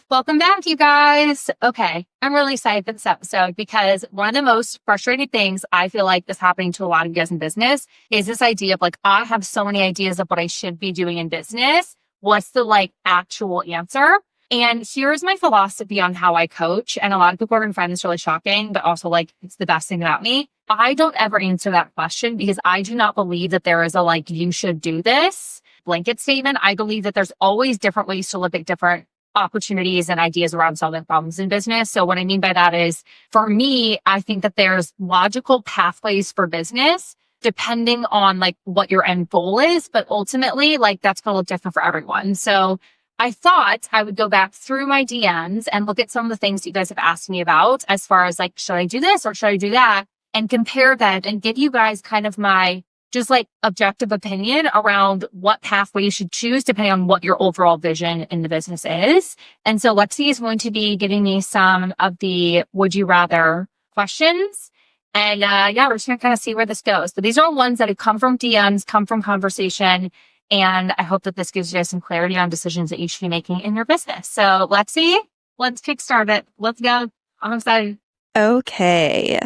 Welcome back, you guys. Okay, I'm really excited for this episode because one of the most frustrating things I feel like is happening to a lot of you guys in business is this idea of like, I have so many ideas of what I should be doing in business. What's the like actual answer? And here's my philosophy on how I coach. And a lot of people are going to find this really shocking, but also like, it's the best thing about me. I don't ever answer that question because I do not believe that there is a like, you should do this blanket statement. I believe that there's always different ways to look at different opportunities and ideas around solving problems in business. So what I mean by that is, for me, I think that there's logical pathways for business depending on like what your end goal is, but ultimately like that's going to look different for everyone. So I thought I would go back through my DMs and look at some of the things that you guys have asked me about as far as like, should I do this or should I do that? And compare that and give you guys kind of my just like objective opinion around what pathway you should choose depending on what your overall vision in the business is. And so Lexi is going to be giving me some of the would you rather questions. And we're just going to kind of see where this goes. But these are all ones that have come from DMs, come from conversation. And I hope that this gives you guys some clarity on decisions that you should be making in your business. So Lexi, let's kickstart it. Let's go. I'm excited. Okay.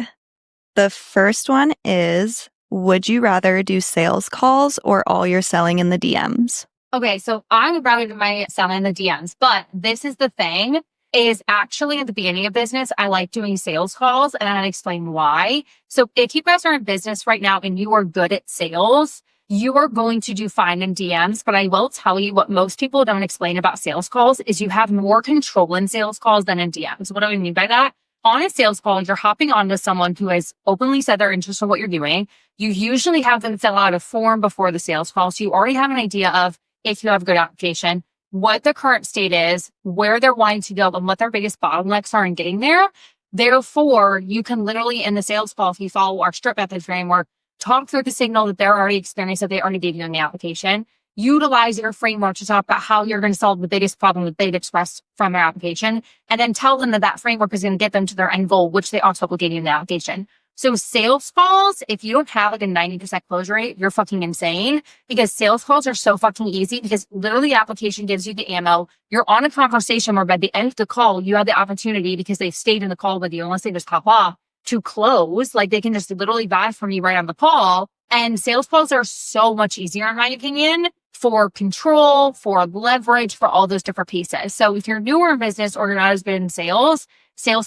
The first one is, would you rather do sales calls or all your selling in the DMs? Okay, so I would rather do my selling in the DMs, but this is the thing, is actually at the beginning of business, I like doing sales calls and I'll explain why. So if you guys are in business right now and you are good at sales, you are going to do fine in DMs, but I will tell you what most people don't explain about sales calls is you have more control in sales calls than in DMs. What do I mean by that? On a sales call, you're hopping on with someone who has openly said they're interested in what you're doing. You usually have them fill out a form before the sales call. So you already have an idea of if you have a good application, what the current state is, where they're wanting to go, and what their biggest bottlenecks are in getting there. Therefore, you can literally in the sales call, if you follow our strip method framework, talk through the signal that they're already experienced that they already gave you in the application. Utilize your framework to talk about how you're going to solve the biggest problem that they've expressed from their application, and then tell them that that framework is going to get them to their end goal, which they also will give you in the application. So sales calls, if you don't have like a 90% close rate, you're fucking insane because sales calls are so fucking easy because literally the application gives you the ammo. You're on a conversation where by the end of the call, you have the opportunity because they've stayed in the call with you unless they just hop off to close. Like they can just literally buy from you right on the call. And sales calls are so much easier in my opinion for control, for leverage, for all those different pieces. So if you're newer in business or you're not as good in sales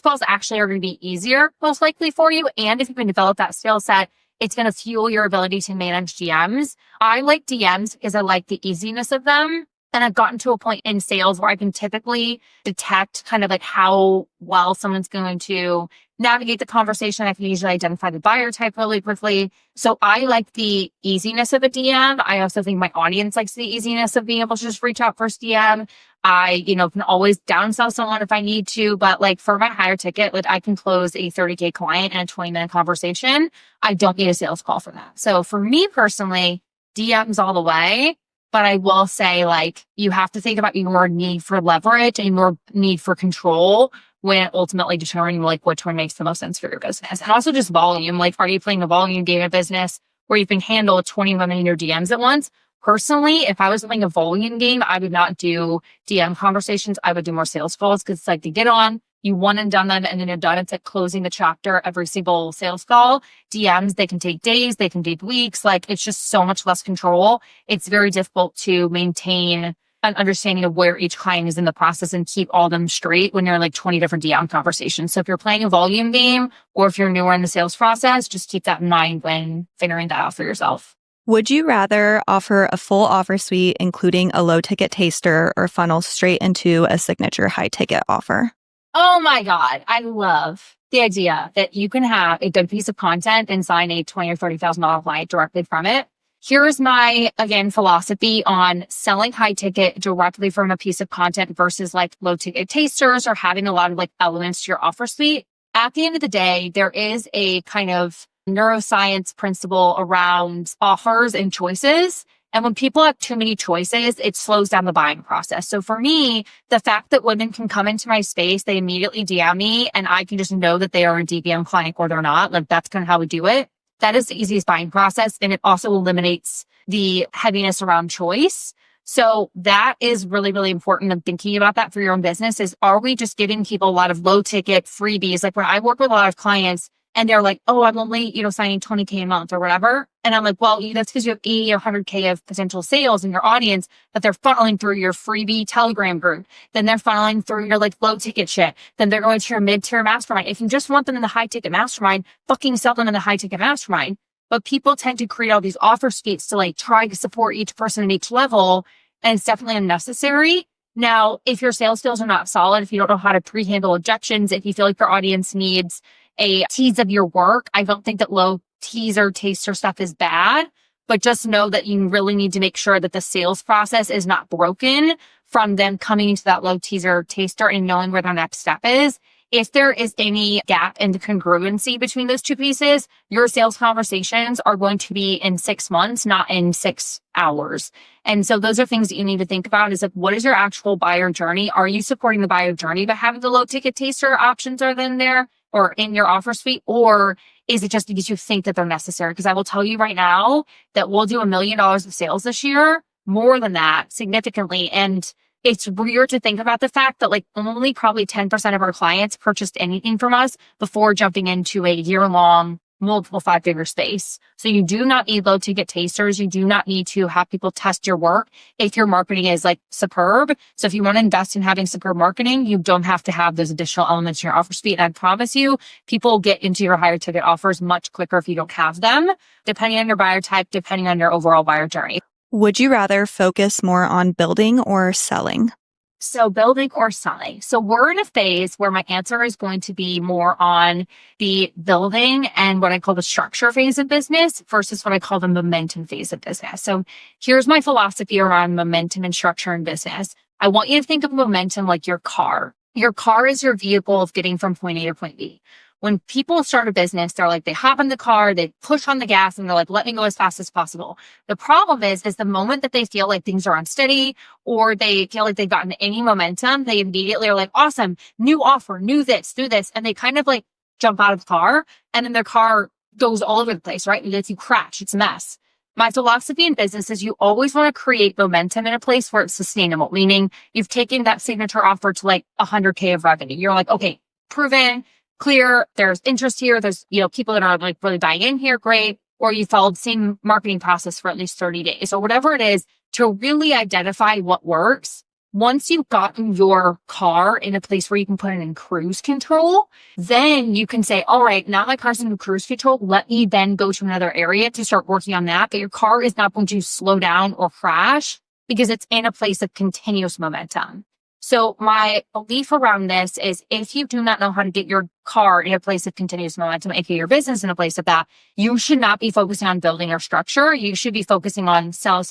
calls actually are going to be easier, most likely for you. And if you can develop that skill set, it's going to fuel your ability to manage DMs. I like DMs because I like the easiness of them. And I've gotten to a point in sales where I can typically detect kind of like how well someone's going to navigate the conversation. I can usually identify the buyer type really quickly. So I like the easiness of a DM. I also think my audience likes the easiness of being able to just reach out first DM. I, can always downsell someone if I need to, but like for my higher ticket, like I can close a 30K client in a 20-minute conversation. I don't need a sales call for that. So for me personally, DMs all the way. But I will say, like, you have to think about your need for leverage and your need for control when ultimately determining, like, which one makes the most sense for your business. And also just volume. Like, are you playing a volume game of business where you can handle 20 women in your DMs at once? Personally, if I was playing a volume game, I would not do DM conversations. I would do more sales calls because it's like they get on, you one and done them, and then you're done. It's like closing the chapter every single sales call. DMs, they can take days, they can take weeks. Like it's just so much less control. It's very difficult to maintain an understanding of where each client is in the process and keep all of them straight when you're like 20 different DM conversations. So if you're playing a volume game or if you're newer in the sales process, just keep that in mind when figuring that out for yourself. Would you rather offer a full offer suite, including a low ticket taster, or funnel straight into a signature high ticket offer? Oh my God. I love the idea that you can have a good piece of content and sign a $20,000 or $30,000 client directly from it. Here's my, again, philosophy on selling high ticket directly from a piece of content versus like low ticket tasters or having a lot of like elements to your offer suite. At the end of the day, there is a kind of neuroscience principle around offers and choices. And when people have too many choices, it slows down the buying process. So for me, the fact that women can come into my space, they immediately DM me and I can just know that they are a DBM client or they're not. Like that's kind of how we do it. That is the easiest buying process. And it also eliminates the heaviness around choice. So that is really, really important. And thinking about that for your own business is, are we just giving people a lot of low ticket freebies? Like when I work with a lot of clients and they're like, oh, I'm only, signing 20K a month or whatever. And I'm like, well, that's because you have 80 or 100K of potential sales in your audience that they're funneling through your freebie Telegram group. Then they're funneling through your low ticket shit. Then they're going to your mid-tier mastermind. If you just want them in the high ticket mastermind, fucking sell them in the high ticket mastermind. But people tend to create all these offer suites to try to support each person at each level. And it's definitely unnecessary. Now, if your sales skills are not solid, if you don't know how to pre-handle objections, if you feel like your audience needs a tease of your work, I don't think that low teaser taster stuff is bad, but just know that you really need to make sure that the sales process is not broken from them coming into that low teaser taster and knowing where their next step is. If there is any gap in the congruency between those two pieces, your sales conversations are going to be in 6 months, not in 6 hours. And so those are things that you need to think about is what is your actual buyer journey? Are you supporting the buyer journey by having the low ticket taster options are then there or in your offer suite? Or is it just because you think that they're necessary? Because I will tell you right now that we'll do $1 million of sales this year, more than that significantly. And it's weird to think about the fact that only probably 10% of our clients purchased anything from us before jumping into a year-long multiple 5-figure space. So you do not need low ticket tasters. You do not need to have people test your work if your marketing is superb. So if you want to invest in having superb marketing, you don't have to have those additional elements in your offer suite. And I promise you, people will get into your higher ticket offers much quicker if you don't have them, depending on your buyer type, depending on your overall buyer journey. Would you rather focus more on building or selling? So building or selling. So we're in a phase where my answer is going to be more on the building and what I call the structure phase of business versus what I call the momentum phase of business. So here's my philosophy around momentum and structure in business. I want you to think of momentum like your car. Your car is your vehicle of getting from point A to point B. When people start a business, they're they hop in the car, they push on the gas and they're let me go as fast as possible. The problem is the moment that they feel like things are unsteady or they feel like they've gotten any momentum, they immediately are awesome, new offer, new this, do this. And they kind of jump out of the car and then their car goes all over the place, right? And if you crash, it's a mess. My philosophy in business is you always want to create momentum in a place where it's sustainable, meaning you've taken that signature offer to 100K of revenue. You're okay, proven, clear, there's interest here, there's, people that are really buying in here, great. Or you followed the same marketing process for at least 30 days or whatever it is to really identify what works. Once you've gotten your car in a place where you can put it in cruise control, then you can say, all right, now my car's in cruise control. Let me then go to another area to start working on that. But your car is not going to slow down or crash because it's in a place of continuous momentum. So my belief around this is if you do not know how to get your car in a place of continuous momentum, aka your business in a place of that, you should not be focusing on building your structure. You should be focusing on sell,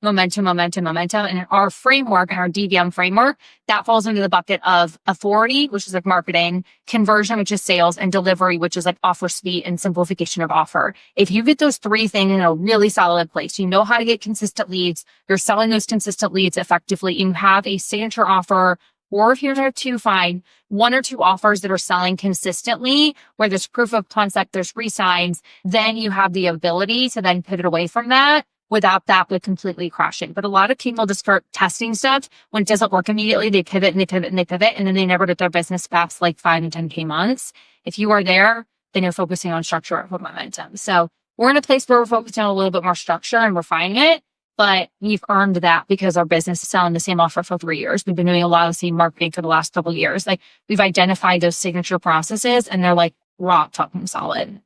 momentum. And in our framework, in our DVM framework, that falls into the bucket of authority, which is marketing, conversion, which is sales, and delivery, which is offer suite and simplification of offer. If you get those 3 things in a really solid place, you know how to get consistent leads, you're selling those consistent leads effectively, and you have a signature offer, or if you're 2, fine, 1 or 2 offers that are selling consistently, where there's proof of concept, there's re-signs, then you have the ability to then pivot away from that without that with completely crashing. But a lot of people just start testing stuff. When it doesn't work immediately, they pivot and they pivot and they pivot, and then they never get their business past 5 and 10K months. If you are there, then you're focusing on structure over momentum. So we're in a place where we're focusing on a little bit more structure and refining it. But we've earned that because our business is selling the same offer for 3 years. We've been doing a lot of the same marketing for the last couple of years. We've identified those signature processes and they're rock fucking solid.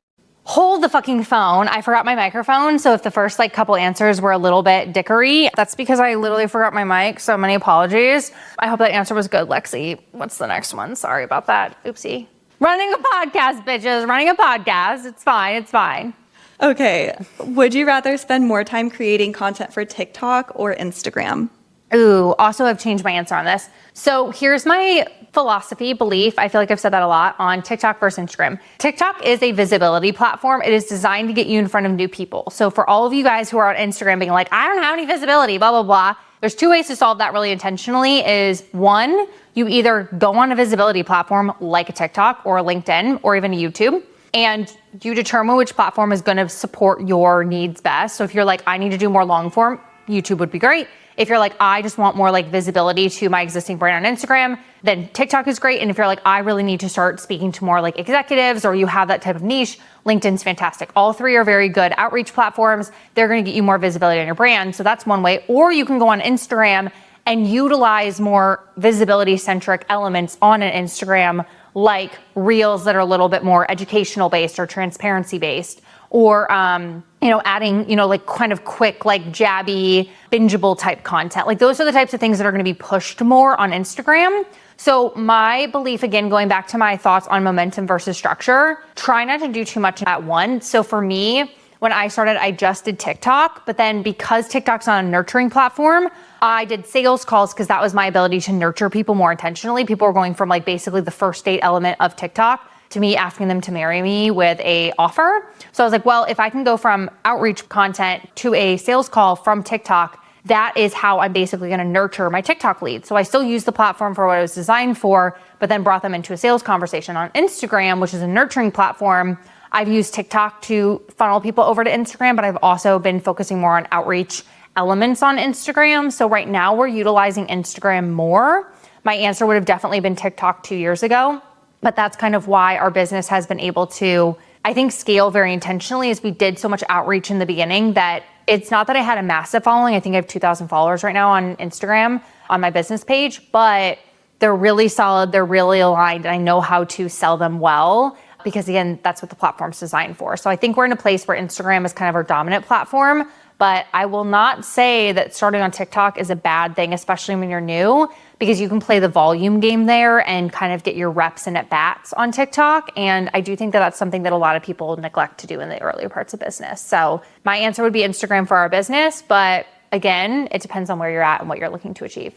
Hold the fucking phone. I forgot my microphone. So if the first couple answers were a little bit dickery, that's because I literally forgot my mic. So many apologies. I hope that answer was good, Lexi. What's the next one? Sorry about that. Oopsie. Running a podcast, bitches. Running a podcast. It's fine. It's fine. Okay. Would you rather spend more time creating content for TikTok or Instagram? Ooh, also I've changed my answer on this. So here's my philosophy, belief. I feel like I've said that a lot on TikTok versus Instagram. TikTok is a visibility platform. It is designed to get you in front of new people. So for all of you guys who are on Instagram being I don't have any visibility, blah, blah, blah. There's 2 ways to solve that really intentionally is 1, you either go on a visibility platform like a TikTok or a LinkedIn or even a YouTube, and you determine which platform is going to support your needs best. So if you're I need to do more long form, YouTube would be great. If you're like, I just want more like visibility to my existing brand on Instagram, then TikTok is great. And if you're like, I really need to start speaking to more like executives, or you have that type of niche, LinkedIn's fantastic. All three are very good outreach platforms. They're going to get you more visibility on your brand. So that's one way. Or you can go on Instagram and utilize more visibility centric elements on an Instagram, like reels that are a little bit more educational based or transparency based, or, adding, like kind of quick, like jabby, bingeable type content. Like those are the types of things that are going to be pushed more on Instagram. So my belief, again, going back to my thoughts on momentum versus structure, try not to do too much at once. So for me, when I started, I just did TikTok, but then because TikTok's on a nurturing platform, I did sales calls because that was my ability to nurture people more intentionally. People were going from like basically the first date element of TikTok to me asking them to marry me with a offer. So I was like, well, if I can go from outreach content to a sales call from TikTok, that is how I'm basically going to nurture my TikTok leads. So I still use the platform for what it was designed for, but then brought them into a sales conversation. On Instagram, which is a nurturing platform, I've used TikTok to funnel people over to Instagram, but I've also been focusing more on outreach elements on Instagram. So right now we're utilizing Instagram more. My answer would have definitely been TikTok 2 years ago, but that's kind of why our business has been able to, I think, scale very intentionally, as we did so much outreach in the beginning that it's not that I had a massive following. I think I have 2,000 followers right now on Instagram on my business page, but they're really solid. They're really aligned. And I know how to sell them well because, again, that's what the platform's designed for. So I think we're in a place where Instagram is kind of our dominant platform, but I will not say that starting on TikTok is a bad thing, especially when you're new, because you can play the volume game there and kind of get your reps and at bats on TikTok. And I do think that that's something that a lot of people neglect to do in the earlier parts of business. So my answer would be Instagram for our business. But again, it depends on where you're at and what you're looking to achieve.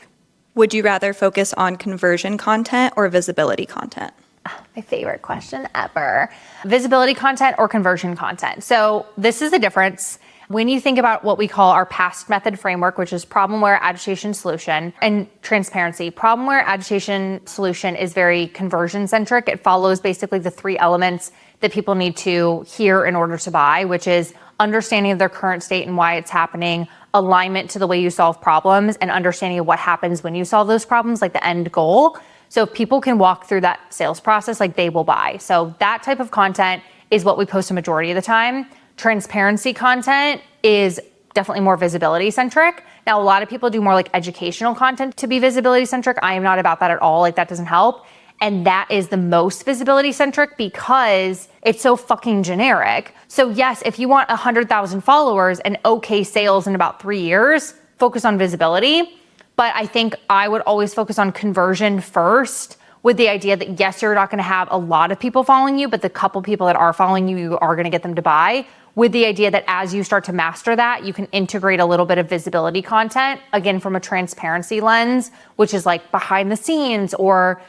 Would you rather focus on conversion content or visibility content? My favorite question ever. Visibility content or conversion content. So this is the difference. When you think about what we call our past method framework, which is problem, aware, agitation, solution, and transparency. Problem, aware, agitation, solution is very conversion centric. It follows basically the three elements that people need to hear in order to buy, which is understanding of their current state and why it's happening, alignment to the way you solve problems, and understanding of what happens when you solve those problems, like the end goal. So if people can walk through that sales process, like they will buy. So that type of content is what we post a majority of the time. Transparency content is definitely more visibility centric. Now, a lot of people do more like educational content to be visibility centric. I am not about that at all. Like that doesn't help. And that is the most visibility centric because it's so fucking generic. So yes, if you want 100,000 followers and okay sales in about 3 years, focus on visibility. But I think I would always focus on conversion first, with the idea that yes, you're not going to have a lot of people following you, but the couple people that are following you, you are going to get them to buy, with the idea that as you start to master that, you can integrate a little bit of visibility content, again, from a transparency lens, which is like behind the scenes or,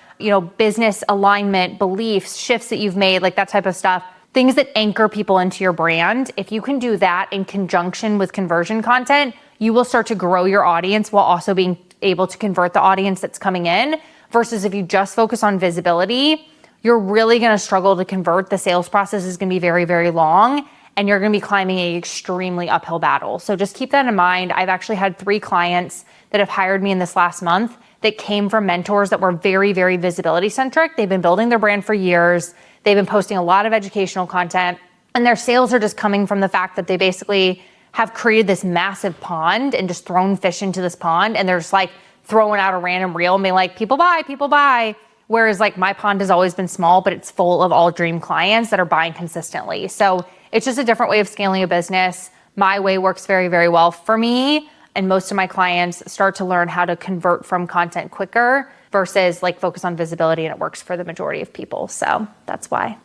business alignment, beliefs, shifts that you've made, like that type of stuff, things that anchor people into your brand. If you can do that in conjunction with conversion content, you will start to grow your audience while also being able to convert the audience that's coming in. Versus if you just focus on visibility, you're really going to struggle to convert. The sales process is going to be very, very long, and you're going to be climbing an extremely uphill battle. So just keep that in mind. I've actually had 3 clients that have hired me in this last month that came from mentors that were very, very visibility centric. They've been building their brand for years. They've been posting a lot of educational content, and their sales are just coming from the fact that they basically have created this massive pond and just thrown fish into this pond, and they're just like throwing out a random reel and being like, people buy. Whereas like my pond has always been small, but it's full of all dream clients that are buying consistently. So it's just a different way of scaling a business. My way works very, very well for me. And most of my clients start to learn how to convert from content quicker versus like focus on visibility, and it works for the majority of people. So that's why.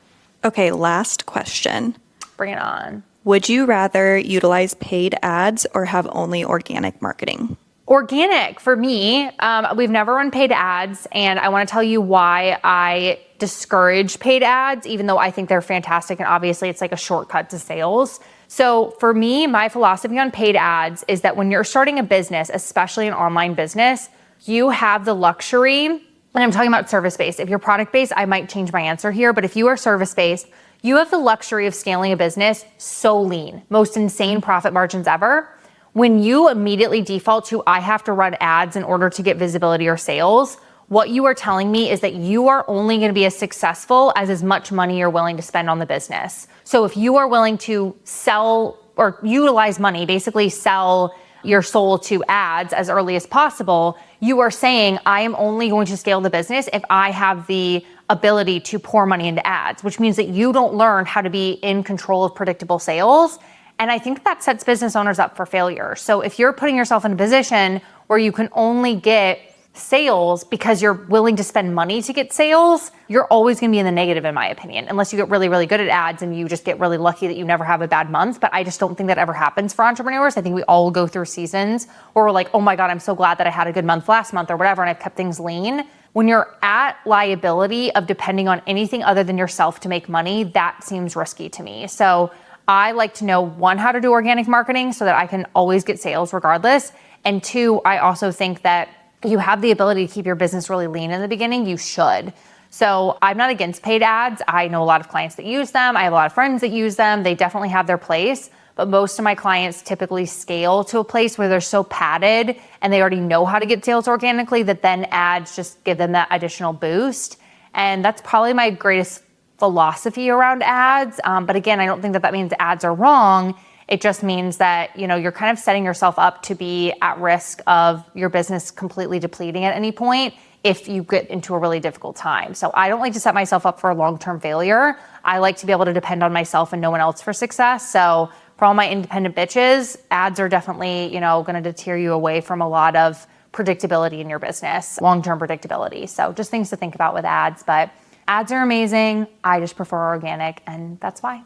Okay, last question. Bring it on. Would you rather utilize paid ads or have only organic marketing? Organic for me, we've never run paid ads, and I want to tell you why I discourage paid ads, even though I think they're fantastic, and obviously it's like a shortcut to sales. So for me, my philosophy on paid ads is that when you're starting a business, especially an online business, you have the luxury, and I'm talking about service-based. If you're product-based, I might change my answer here, but if you are service-based, you have the luxury of scaling a business so lean, most insane profit margins ever, When you immediately default to, I have to run ads in order to get visibility or sales, what you are telling me is that you are only going to be as successful as much money you're willing to spend on the business. So if you are willing to sell or utilize money, basically sell your soul to ads as early as possible, you are saying, I am only going to scale the business if I have the ability to pour money into ads, which means that you don't learn how to be in control of predictable sales. And I think that sets business owners up for failure. So if you're putting yourself in a position where you can only get sales because you're willing to spend money to get sales, you're always going to be in the negative, in my opinion, unless you get really, really good at ads and you just get really lucky that you never have a bad month. But I just don't think that ever happens for entrepreneurs. I think we all go through seasons where we're like, oh my God, I'm so glad that I had a good month last month or whatever, and I've kept things lean. When you're at liability of depending on anything other than yourself to make money, that seems risky to me. So I like to know, one, how to do organic marketing so that I can always get sales regardless. And two, I also think that you have the ability to keep your business really lean in the beginning, you should. So I'm not against paid ads. I know a lot of clients that use them. I have a lot of friends that use them. They definitely have their place. But most of my clients typically scale to a place where they're so padded and they already know how to get sales organically that then ads just give them that additional boost. And that's probably my greatest philosophy around ads. But again, I don't think that means ads are wrong. It just means that, you're kind of setting yourself up to be at risk of your business completely depleting at any point if you get into a really difficult time. So I don't like to set myself up for a long-term failure. I like to be able to depend on myself and no one else for success. So for all my independent bitches, ads are definitely, going to deter you away from a lot of predictability in your business, long-term predictability. So just things to think about with ads, but ads are amazing. I just prefer organic, and that's why.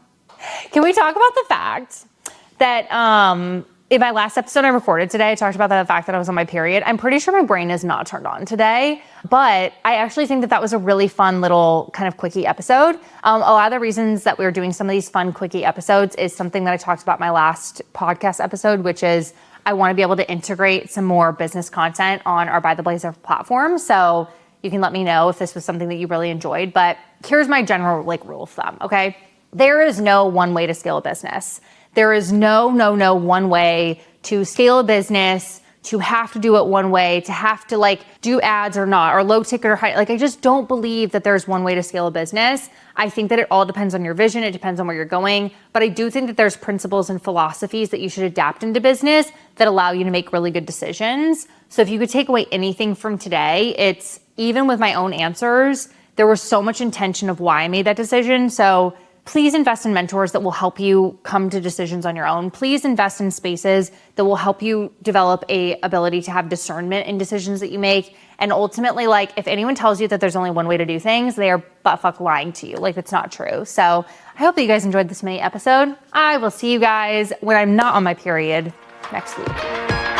Can we talk about the fact that in my last episode I recorded today, I talked about the fact that I was on my period. I'm pretty sure my brain is not turned on today, but I actually think that was a really fun little kind of quickie episode. A lot of the reasons that we were doing some of these fun quickie episodes is something that I talked about in my last podcast episode, which is I want to be able to integrate some more business content on our By the Blazer platform. So you can let me know if this was something that you really enjoyed, but here's my general rule of thumb, okay? There is no one way to scale a business. There is no one way to scale a business, to have to do it one way, to have to do ads or not, or low ticket or high. I just don't believe that there's one way to scale a business. I think that it all depends on your vision. It depends on where you're going. But I do think that there's principles and philosophies that you should adapt into business that allow you to make really good decisions. So if you could take away anything from today, it's even with my own answers, there was so much intention of why I made that decision. So please invest in mentors that will help you come to decisions on your own. Please invest in spaces that will help you develop a ability to have discernment in decisions that you make. And ultimately, if anyone tells you that there's only one way to do things, they are buttfuck lying to you. It's not true. So I hope that you guys enjoyed this mini episode. I will see you guys when I'm not on my period next week.